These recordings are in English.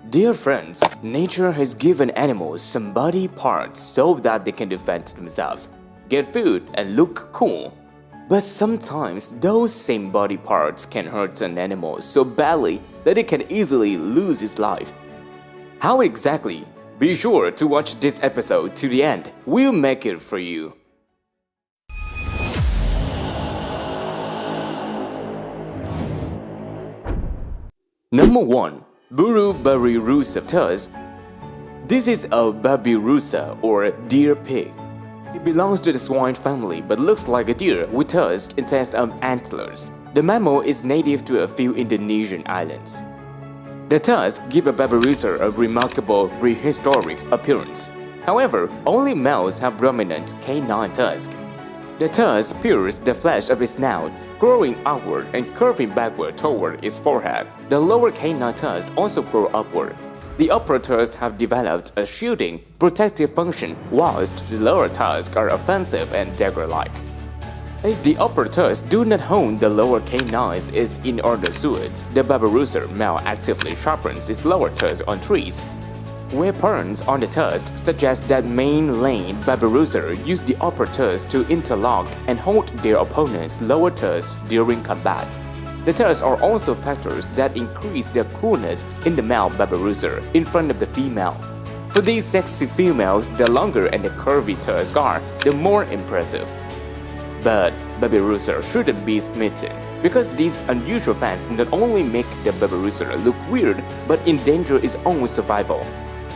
Dear friends, nature has given animals some body parts so that they can defend themselves, get food, and look cool. But sometimes those same body parts can hurt an animal so badly that it can easily lose its life. How exactly? Be sure to watch this episode to the end. We'll make it for you. Number 1. Buru babirusa tusk. This is a babirusa or deer pig. It belongs to the swine family but looks like a deer with tusks instead of antlers. The mammal is native to a few Indonesian islands. The tusks give a babirusa a remarkable prehistoric appearance. However, only males have prominent canine tusks. The tusk pierce the flesh of its snout, growing outward and curving backward toward its forehead. The lower canine tusks also grow upward. The upper tusks have developed a shielding, protective function, whilst the lower tusks are offensive and dagger-like. As the upper tusks do not hone the lower canines as in other suids, the babirusa male actively sharpens its lower tusk on trees. Weapons on the tusk suggest that mainland babirusa use the upper tusk to interlock and hold their opponent's lower tusk during combat. The tusks are also factors that increase the coolness in the male babirusa in front of the female. For these sexy females, the longer and the curvy tusks are, the more impressive. But babirusa shouldn't be smitten, because these unusual facts not only make the babirusa look weird, but endanger its own survival.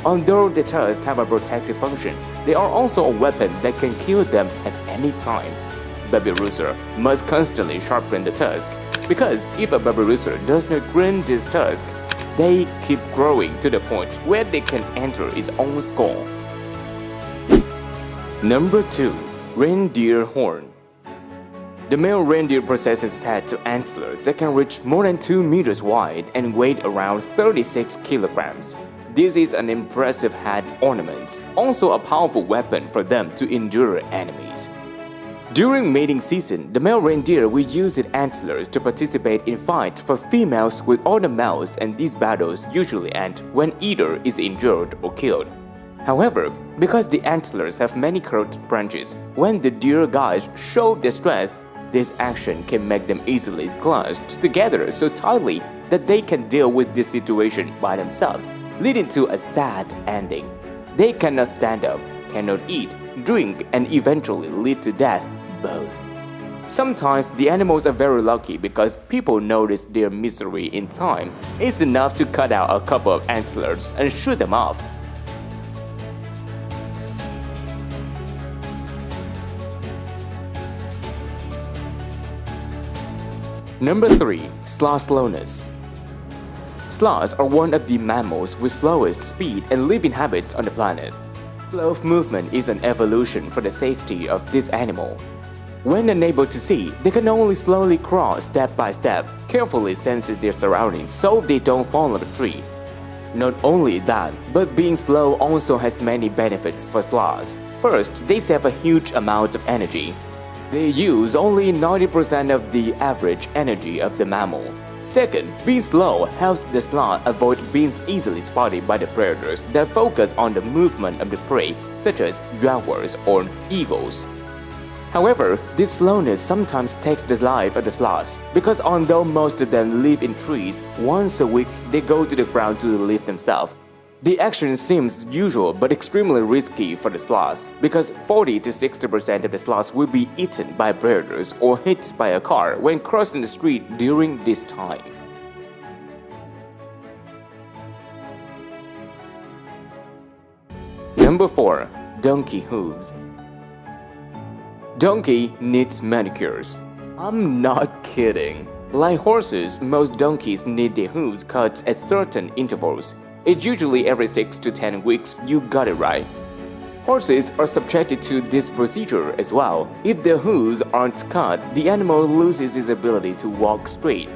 Although the tusks have a protective function, they are also a weapon that can kill them at any time. Babirusa must constantly sharpen the tusk, because if a babirusa does not grind this tusk, they keep growing to the point where they can enter its own skull. Number 2. Reindeer horn. The male reindeer possesses head to antlers that can reach more than 2 meters wide and weigh around 36 kilograms. This is an impressive head ornament, also a powerful weapon for them to endure enemies. During mating season, the male reindeer will use its antlers to participate in fights for females with other males, and these battles usually end when either is injured or killed. However, because the antlers have many curved branches, when the deer guys show their strength, this action can make them easily clutched together so tightly that they can deal with this situation by themselves, leading to a sad ending. They cannot stand up, cannot eat, drink, and eventually lead to death, both. Sometimes the animals are very lucky because people notice their misery in time. It's enough to cut out a couple of antlers and shoot them off. Number 3. Sloth slowness. Sloths are one of the mammals with slowest speed and living habits on the planet. Slow movement is an evolution for the safety of this animal. When unable to see, they can only slowly crawl step by step, carefully senses their surroundings so they don't fall off a tree. Not only that, but being slow also has many benefits for sloths. First, they save a huge amount of energy. They use only 90% of the average energy of the mammal. Second, being slow helps the sloth avoid being easily spotted by the predators that focus on the movement of the prey, such as jaguars or eagles. However, this slowness sometimes takes the life of the sloths, because although most of them live in trees, once a week they go to the ground to live themselves. The action seems usual but extremely risky for the sloths, because 40 to 60% of the sloths will be eaten by predators or hit by a car when crossing the street during this time. Number 4. Donkey hooves. Donkey needs manicures. I'm not kidding. Like horses, most donkeys need their hooves cut at certain intervals. It's usually every 6 to 10 weeks, you got it right. Horses are subjected to this procedure as well. If their hooves aren't cut, the animal loses its ability to walk straight,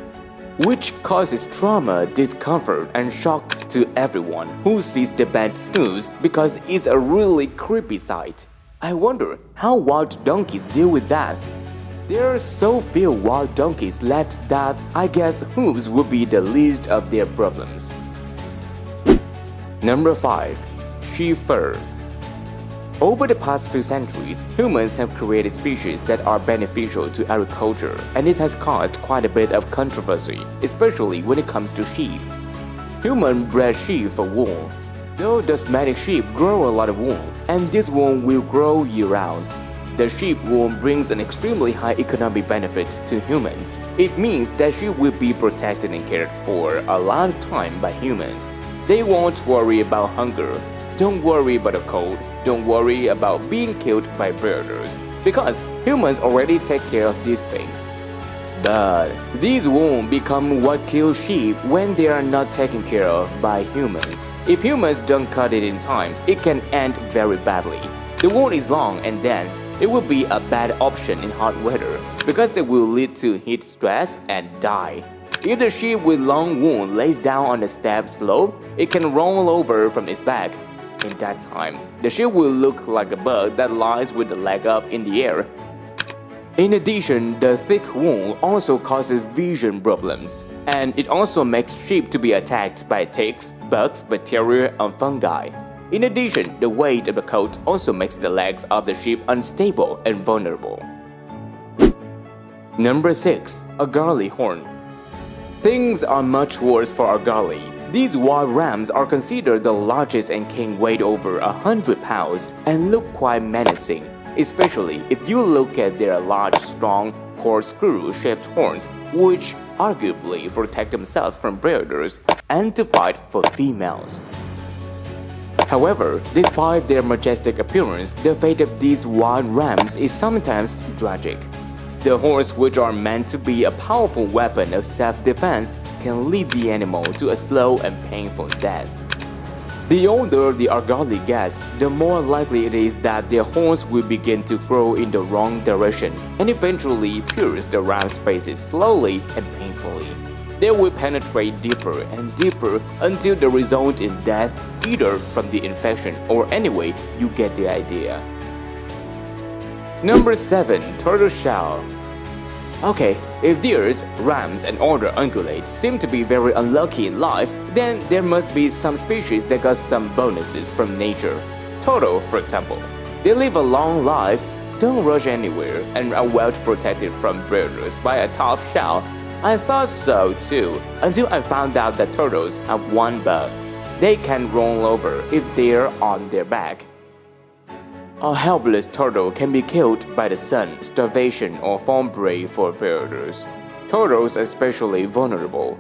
which causes trauma, discomfort, and shock to everyone who sees the bent hooves because it's a really creepy sight. I wonder how wild donkeys deal with that. There are so few wild donkeys left that I guess hooves would be the least of their problems. Number 5. Sheep fur. Over the past few centuries, humans have created species that are beneficial to agriculture, and it has caused quite a bit of controversy, especially when it comes to sheep. Human bred sheep for wool. Though domestic sheep grow a lot of wool, and this wool will grow year-round. The sheep wool brings an extremely high economic benefit to humans. It means that sheep will be protected and cared for a lifetime by humans. They won't worry about hunger. Don't worry about the cold. Don't worry about being killed by predators, because humans already take care of these things. But these won't become what kills sheep when they are not taken care of by humans. If humans don't cut it in time, it can end very badly. The wound is long and dense. It will be a bad option in hot weather because it will lead to heat stress and die. If the sheep with long wound lays down on a steep slope, it can roll over from its back. In that time, the sheep will look like a bird that lies with the leg up in the air. In addition, the thick wool also causes vision problems, and it also makes sheep to be attacked by ticks, bugs, bacteria, and fungi. In addition, the weight of the coat also makes the legs of the sheep unstable and vulnerable. Number 6. Agari horn. Things are much worse for agari. These wild rams are considered the largest and can weigh over 100 pounds and look quite menacing, especially if you look at their large, strong, corkscrew-shaped horns, which arguably protect themselves from predators and to fight for females. However, despite their majestic appearance, the fate of these wild rams is sometimes tragic. The horns, which are meant to be a powerful weapon of self-defense, can lead the animal to a slow and painful death. The older the agari gets, the more likely it is that their horns will begin to grow in the wrong direction and eventually pierce the ram's faces slowly and painfully. They will penetrate deeper and deeper until they result in death, either from the infection or anyway, you get the idea. Number 7. Tortoiseshell. Okay, if deers, rams, and other ungulates seem to be very unlucky in life, then there must be some species that got some bonuses from nature. Turtle, for example. They live a long life, don't rush anywhere, and are well protected from predators by a tough shell. I thought so too, until I found out that turtles have one bug. They can roll over if they're on their back. A helpless turtle can be killed by the sun, starvation, or fall prey for predators. Turtles are especially vulnerable.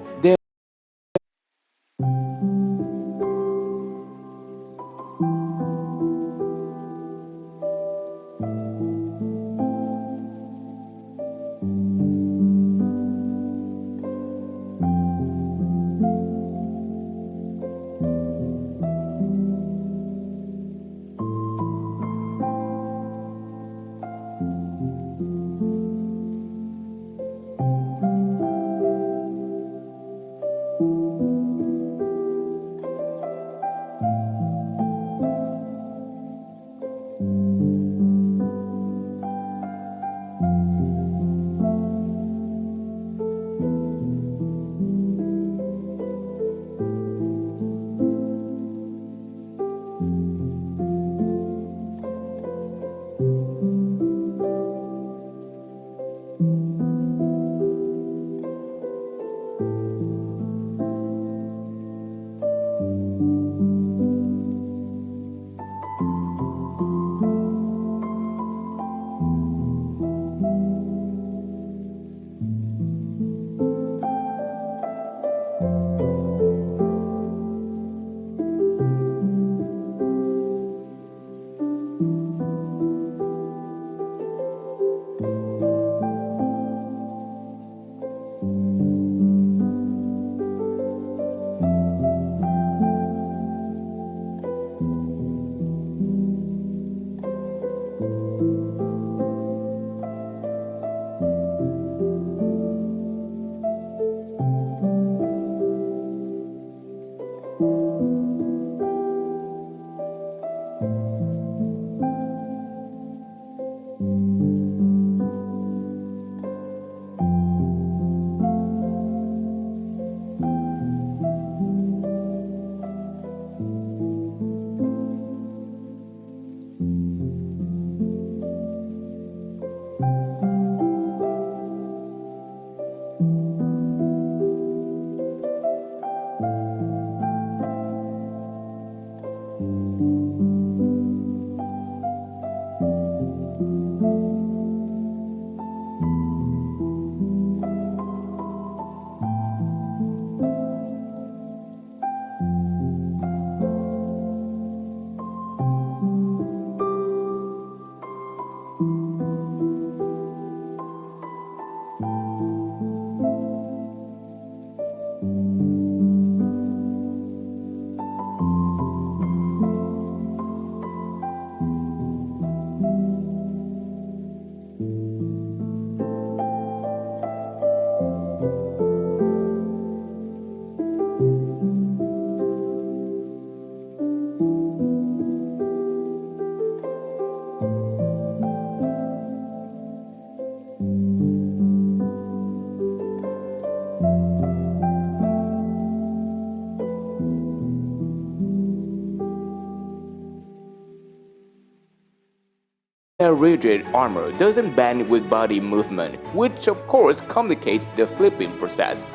Their rigid armor doesn't bend with body movement, which of course complicates the flipping process.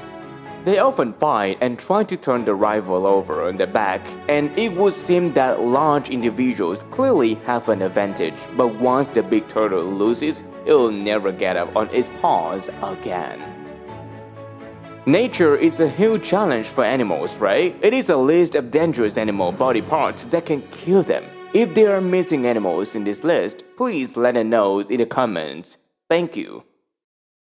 They often fight and try to turn the rival over on their back, and it would seem that large individuals clearly have an advantage, but once the big turtle loses, it'll never get up on its paws again. Nature is a huge challenge for animals, right? It is a list of dangerous animal body parts that can kill them. If there are missing animals in this list, please let us know in the comments. Thank you.